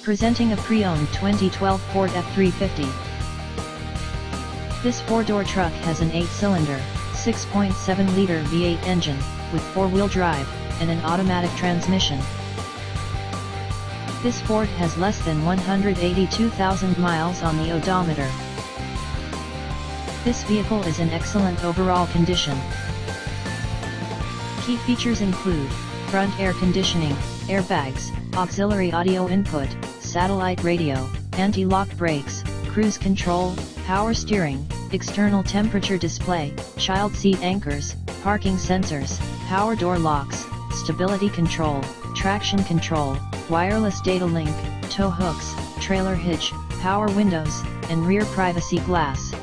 Presenting a pre-owned 2012 Ford F-350. This four-door truck has an 8-cylinder, 6.7-liter V8 engine, with four-wheel drive, and an automatic transmission. This Ford has less than 182,000 miles on the odometer. This vehicle is in excellent overall condition. Key features include front air conditioning, airbags, auxiliary audio input, satellite radio, anti-lock brakes, cruise control, power steering, external temperature display, child seat anchors, parking sensors, power door locks, stability control, traction control, wireless data link, tow hooks, trailer hitch, power windows, and rear privacy glass.